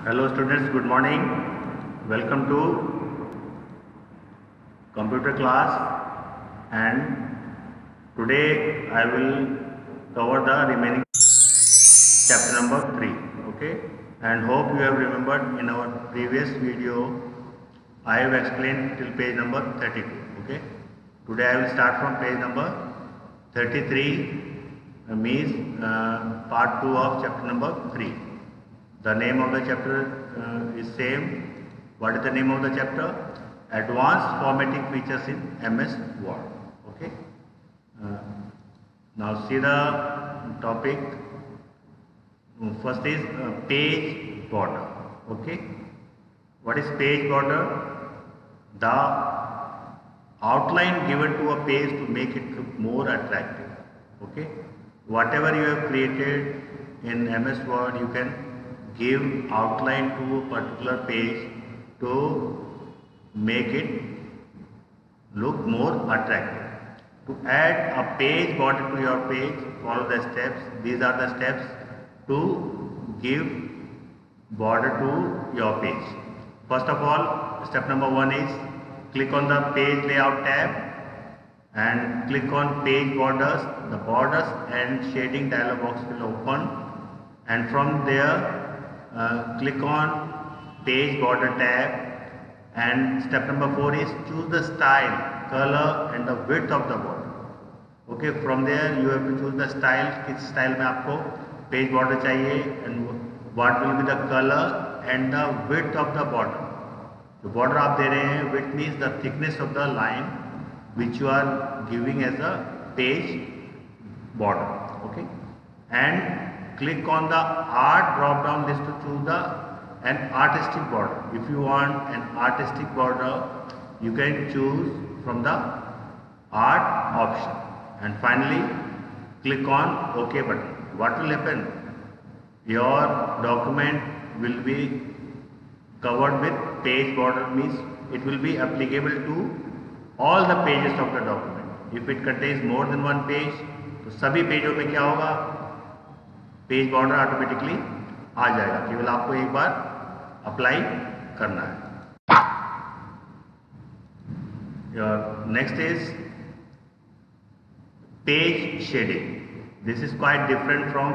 Hello students, good morning. Welcome to computer class, and today I will cover the remaining chapter number 3. Okay, and hope you have remembered in our previous video I have explained till page number 32. Okay, today I will start from page number 33, means part 2 of chapter number 3. The name of the chapter is same. What is the name of the chapter? Advanced formatting features in MS Word. Okay. Now see the topic. First is page border. Okay. What is page border? The outline given to a page to make it look more attractive. Okay. Whatever you have created in MS Word, you can give outline to a particular page to make it look more attractive. To add a page border to your page, follow the steps. These are the steps to give border to your page. First of all, step number 1 is click on the page layout tab and click on page borders. The borders and shading dialog box will open, and from there click on page border tab, and step number 4 is choose the style, color and the width of the border. Okay, from there you have to choose the style, किस style में आपको page border चाहिए, and what will be the color and the width of the border. जो border आप दे रहे हैं, width means the thickness of the line which you are giving as a page border. Okay, and click on the art drop down list to choose an artistic border. If you want an artistic border, you can choose from the art option, and finally click on OK button. What will happen? Your document will be covered with page border, means it will be applicable to all the pages of the document. If it contains more than one page, तो सभी पेजों में क्या होगा? Page border automatically आ जाएगा, केवल आपको एक बार अप्लाई करना है. Your next is page shading. This is quite different from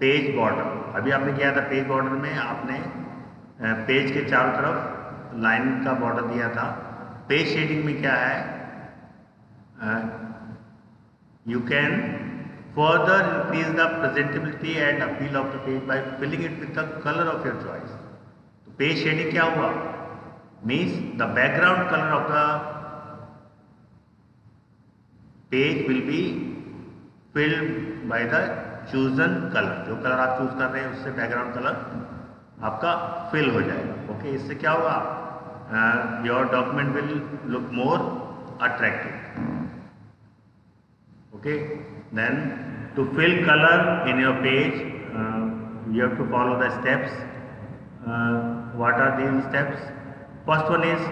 page border. अभी आपने किया था पेज बॉर्डर में आपने पेज के चारों तरफ लाइन का बॉर्डर दिया था. पेज शेडिंग में क्या है? You can further increase the presentability and appeal of the page by filling it with the color of your choice. तो page shading क्या हुआ? Means the background color of the page will be filled by the chosen color. जो colour आप choose कर रहे हैं उससे background colour आपका फिल हो जाएगा. ओके, इससे क्या होगा? Your document will look more attractive. Okay, then to fill color in your page, you have to follow the steps. What are these steps? First one is,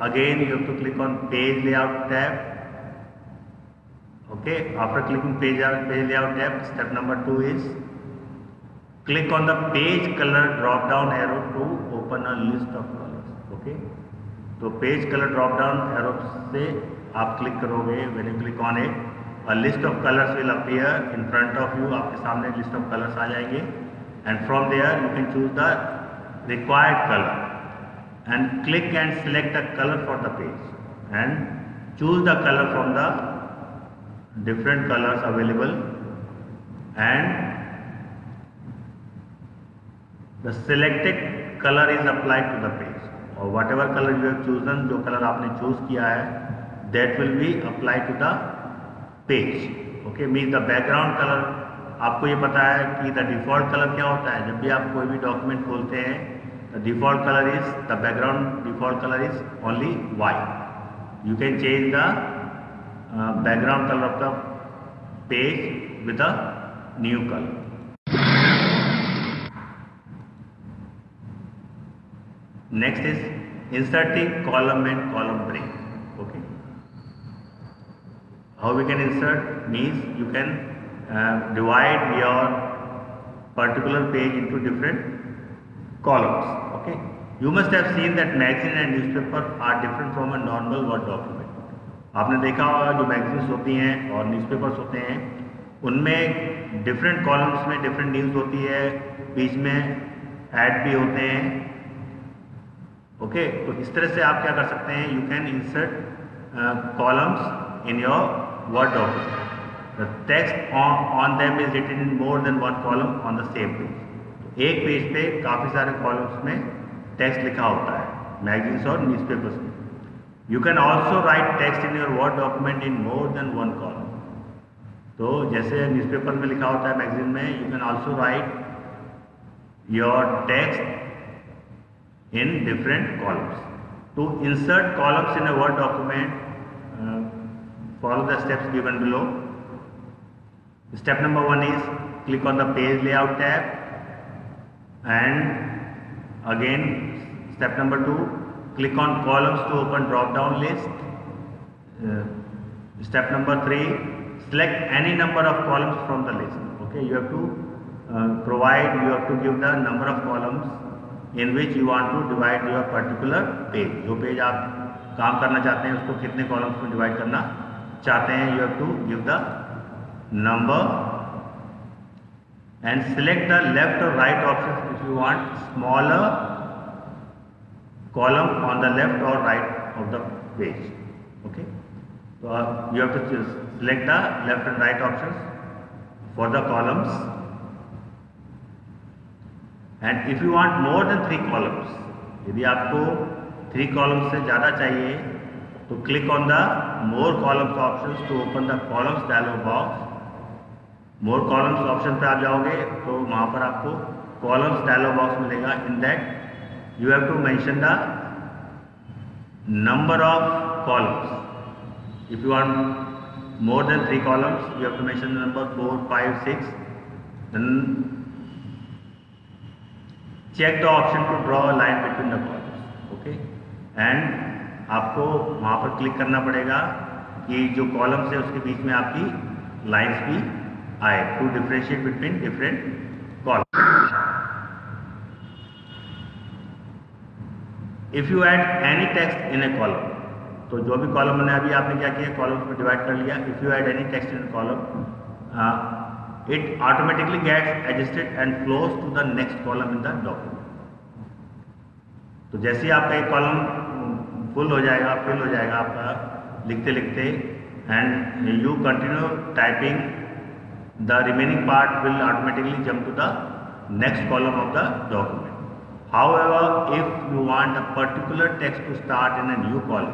again you have to click on page layout tab. Okay, after clicking page layout tab, step number 2 is click on the page color drop down arrow to open a list of colors. Okay, तो page color drop down arrow से आप click करोगे. when you click on it, a list of colors will appear in front of you. आपके सामने list of colors आ जाएंगे, and from there you can choose the required color and click and select a color for the page and choose the color from the different colors available, and the selected color is applied to the page, or whatever color you have chosen, जो color आपने choose किया है, that will be applied to the page. Okay, means the background colour. आपको ये पता है कि the default colour क्या होता है? जब भी आप कोई भी डॉक्यूमेंट खोलते हैं, the default colour is, the background default colour is only white. You can change the background colour of the page with a new colour. Next is inserting column and column break. Okay, how we can insert means you can divide your particular page into different columns. Okay, you must have seen that magazine and newspaper are different from a normal word document. आपने देखा होगा जो magazines होती हैं और newspapers होते हैं उनमें डिफरेंट कॉलम्स में डिफरेंट न्यूज़ होती है, बीच में ऐड भी होते हैं. ओके, तो इस तरह से आप क्या कर सकते हैं, you can insert columns in your Word document. The text on them is written in more than one column on the same page. एक पेज पे काफ़ी सारे कॉलम्स में टेक्स्ट लिखा होता है मैगजीन्स और न्यूज़पेपर्स में. You can also right text in your Word document in more than one column. तो जैसे न्यूज़पेपर में लिखा होता है मैगजीन में, you can also right your text in different columns. To insert columns in a Word document, follow the steps given below. Step number 1 is click on the page layout tab, and again step number 2, click on columns to open drop down list. Step number 3, select any number of columns from the list. Okay, you have to you have to give the number of columns in which you want to divide your particular page. जो page आप काम करना चाहते हैं उसको कितने columns में divide करना चाहते हैं, you have to give the number and select the left or right options if you want smaller column on the left or right of the page. Okay, so you have to select the left and right options for the columns. And if you want more than 3 columns, यदि आपको 3 columns से ज़्यादा चाहिए तो click on the more columns options to open the columns dialog box. More columns option पे आप जाओगे तो वहाँ पर आपको कॉलम्स डायलॉग बॉक्स मिलेगा. In that you have to mention the number of columns. If you want more than 3 columns you have to mention the number 4, 5, 6. Then check the option to draw a line between the columns. Okay, and आपको वहाँ पर click करना पड़ेगा कि जो columns है उसके बीच में आपकी लाइंस भी आए to differentiate between different columns. If you add any text in a column, तो जो भी कॉलम ने अभी आपने क्या किया, कॉलम्स में डिवाइड कर लिया. If you add any text in a column, it automatically gets adjusted and flows to the next column in the document. तो जैसे ही आपका एक कॉलम फिल हो जाएगा आपका लिखते लिखते, and you continue typing, the remaining part will automatically jump to the next column of the document. However if you want a particular text to start in a new column,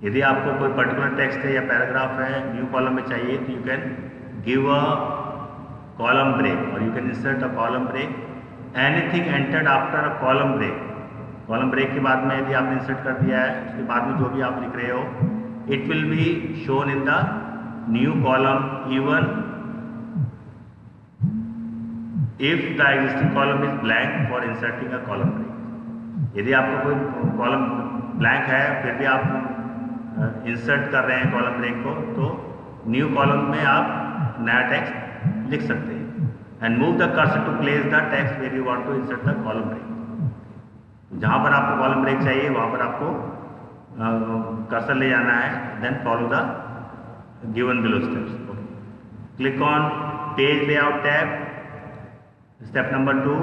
यदि आपको कोई particular text है या paragraph है new column में चाहिए तो you can give a column break or you can insert a column break. Anything entered after a column break, column break के बाद में यदि आपने insert कर दिया है उसके बाद में जो भी आप लिख रहे हो it will be shown in the new column even if the existing column is blank for inserting a column break. यदि आपको कोई कॉलम ब्लैंक है फिर भी आप इंसर्ट कर रहे हैं कॉलम ब्रेक को, तो न्यू कॉलम में आप नया टेक्स्ट लिख सकते हैं. And move the cursor to place the text where you want to insert the column break. जहाँ पर आपको कॉलम ब्रेक चाहिए वहाँ पर आपको कर्सर ले जाना है. Then follow the given below steps. Click on page layout tab. Step number 2,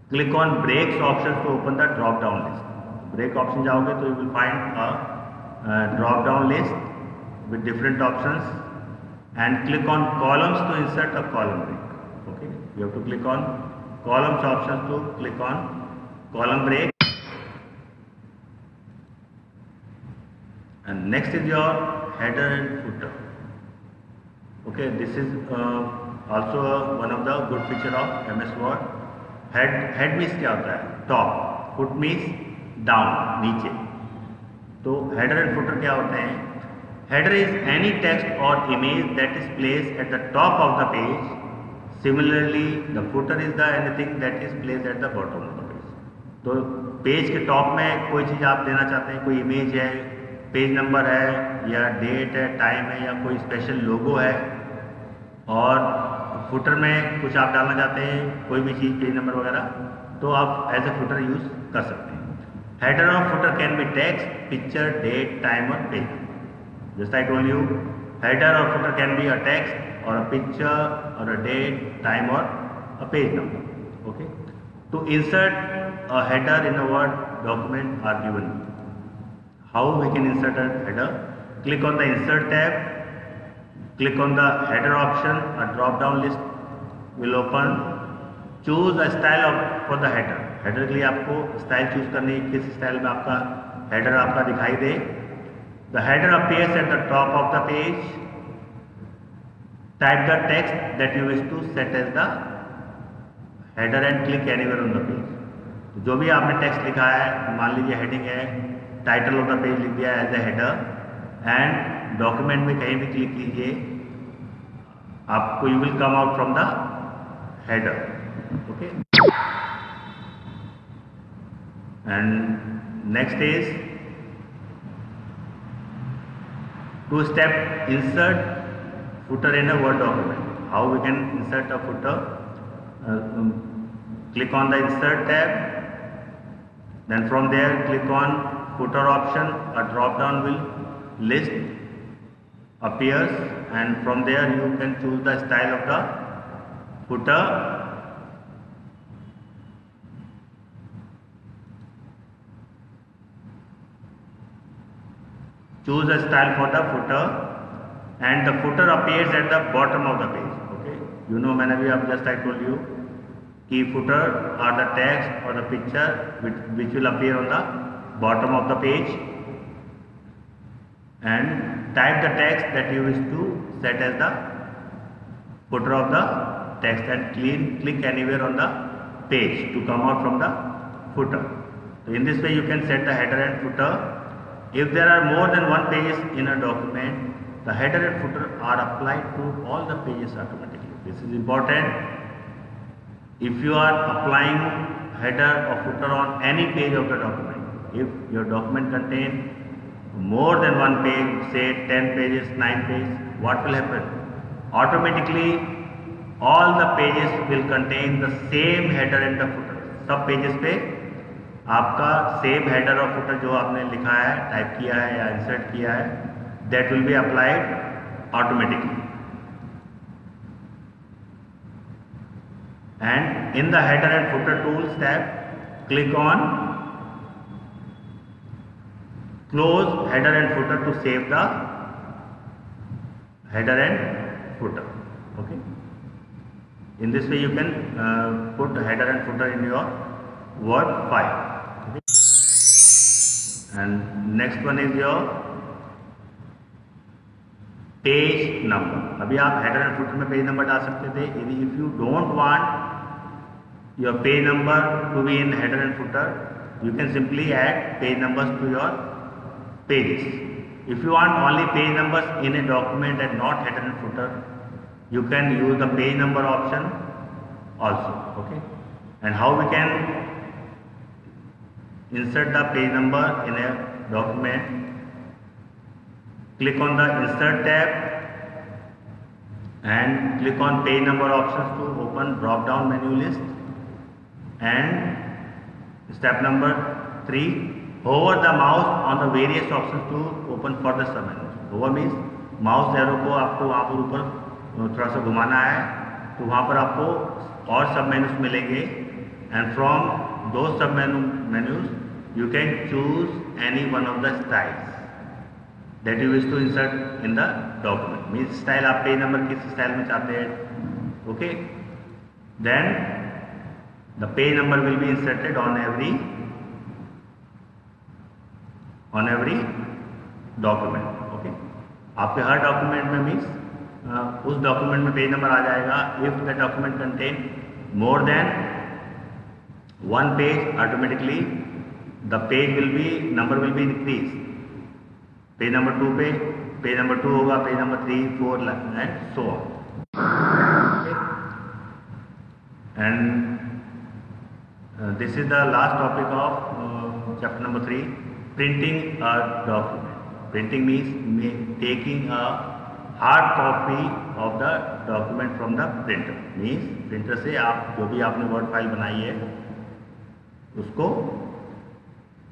click on breaks option to open the drop down list. Break option जाओगे तो you will find a drop down list with different options, and click on columns to insert a column break. Okay, you have to click on columns options to click on column break. And next is your header and footer. Okay, this is also one of the good feature of MS Word. Head means क्या होता है, top. Foot means down, नीचे. तो header and footer क्या होते हैं? Header is any text or image that is placed at the top of the page. Similarly, the footer is the anything that is placed at the bottom of the page. तो page के top में कोई चीज़ आप देना चाहते हैं, कोई image है, पेज नंबर है या डेट है, टाइम है या कोई स्पेशल लोगो है, और फुटर में कुछ आप डालना चाहते हैं, कोई भी चीज़, पेज नंबर वगैरह, तो आप एज ए फुटर यूज़ कर सकते हैं। हेडर और footer can be text, picture, date, time और page. Just I told you, header or footer can be a text or a picture or a date, time or a page number. Okay. To insert a header in a Word document are given. How we can insert a header? Click on the Insert tab. Click on the header option. A drop-down list will open. Choose a style for the header. Header के लिए आपको style choose करनी है, किस style में आपका header आपका दिखाई दे। The header appears at the top of the page. Type the text that you wish to set as the header and click anywhere on the page. तो जो भी आपने टेक्स्ट लिखा है, मान लीजिए हेडिंग है, टाइटल ऑफ द पेज लिख दिया as a header and document में कहीं भी क्लिक कीजिए, आपको you will come out from the header. Okay. And next is two-step insert footer in a Word document. How we can insert a footer? Click on the Insert tab. Then from there, click on Footer option. A drop-down will list appears, and from there you can choose the style of the footer. Choose a style for the footer and the footer appears at the bottom of the page. Okay, you know, मैंने भी अब just I told you कि footer are the text or the picture which will appear on the bottom of the page, and type the text that you wish to set as the footer of the text and click anywhere on the page to come out from the footer. So in this way you can set the header and footer. If there are more than one pages in a document, the header and footer are applied to all the pages automatically. This is important. If you are applying header or footer on any page of the document, if your document contains more than one page, say 10 pages, 9 pages, what will happen? Automatically, all the pages will contain the same header and the footer. सब pages पे आपका same header और footer जो आपने लिखा है, type किया है या इंसर्ट किया है, that will be applied automatically. And in the header and footer tools tab, click on close header and footer to save the header and footer. Okay. In this way you can put header and footer in your Word file. Okay. And next one is your page number. अभी आप header and footer में page number डाल सकते थे. If you don't want your page number to be in header and footer, you can simply add page numbers to your pages. If you want only page numbers in a document and not header and footer, you can use the page number option also. Okay. And how we can insert the page number in a document? Click on the Insert tab and click on page number options to open drop down menu list. And step number 3, hover the mouse on the various options to open further submenus. Hover means mouse arrow को आपको वहाँ पर ऊपर थोड़ा सा घुमाना है, तो वहाँ पर आपको और सब मेन्यूज मिलेंगे. एंड फ्रॉम दो sub menus you can choose any one of the styles that you wish to insert in the document. Means style आप पेज नंबर किस स्टाइल में चाहते हैं. Okay. Then the page number will be inserted on every document. Okay. आपके हर document में means उस document में पेज नंबर आ जाएगा. If the document content more than one page, automatically the page will be number will be increase. Page number 2 पे page number 2 होगा, page number 3, 4 and so on. And this is the last topic of chapter number 3, printing a document. Printing means taking a hard copy of the document from the printer, means printer से आप जो भी आपने word file बनाई है उसको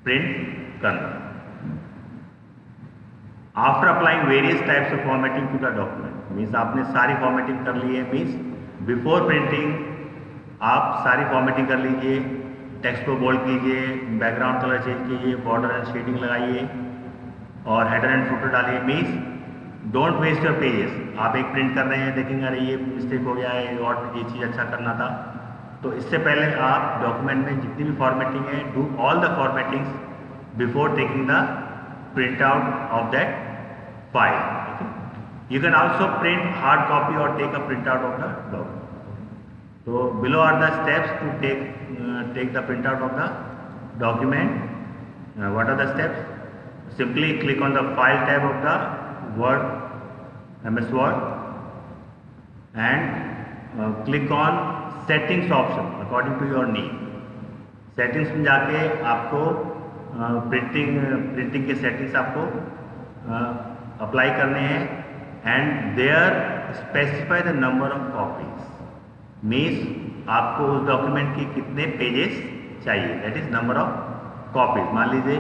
print करना। After applying various types of formatting to the document, means आपने सारी फॉर्मेटिंग कर ली है, मीन्स बिफोर प्रिंटिंग आप सारी फॉर्मेटिंग कर लीजिए, टेक्स्ट को बोल्ड कीजिए, बैकग्राउंड कलर चेंज कीजिए, बॉर्डर एंड शेडिंग लगाइए और हेडर एंड फुटर डालिए। Means don't waste your pages. आप एक प्रिंट कर रहे हैं, देखेंगे अरे ये मिस्टेक हो गया है और ये चीज़ अच्छा करना था, तो इससे पहले आप डॉक्यूमेंट में जितनी भी फॉर्मेटिंग है, do all the formattings before taking the print out of that file. Okay. You can also print hard copy or take a printout of the document. So below are the steps to take the printout of the document. What are the steps? Simply click on the file tab of the Word, MS Word, and click on settings option according to your need. Settings में जाके आपको printing के settings आपको apply करने हैं and there specify the number of copies, means आपको उस document की कितने पेजेस चाहिए, that is number of copies. मान लीजिए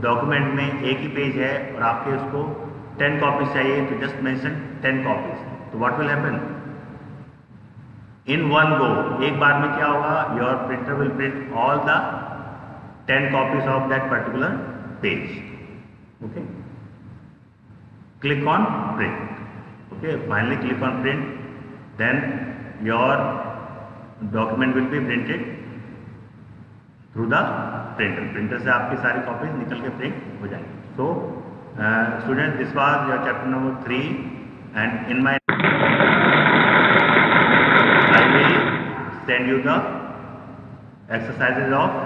डॉक्यूमेंट में एक ही पेज है और आपके उसको 10 कॉपीज चाहिए, तो जस्ट मेंशन 10 कॉपीज। तो what will happen in one go, एक बार में क्या होगा, your printer will print all the 10 copies of that particular page. Okay, click on print. Okay, finally click on print, then your document will be printed through the printer. Printer से आपकी सारी copies निकल के print हो जाएंगी। So students, this was your chapter number 3 and in my I will send you the exercises of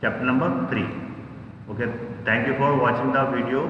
chapter number 3. Okay, thank you for watching the video.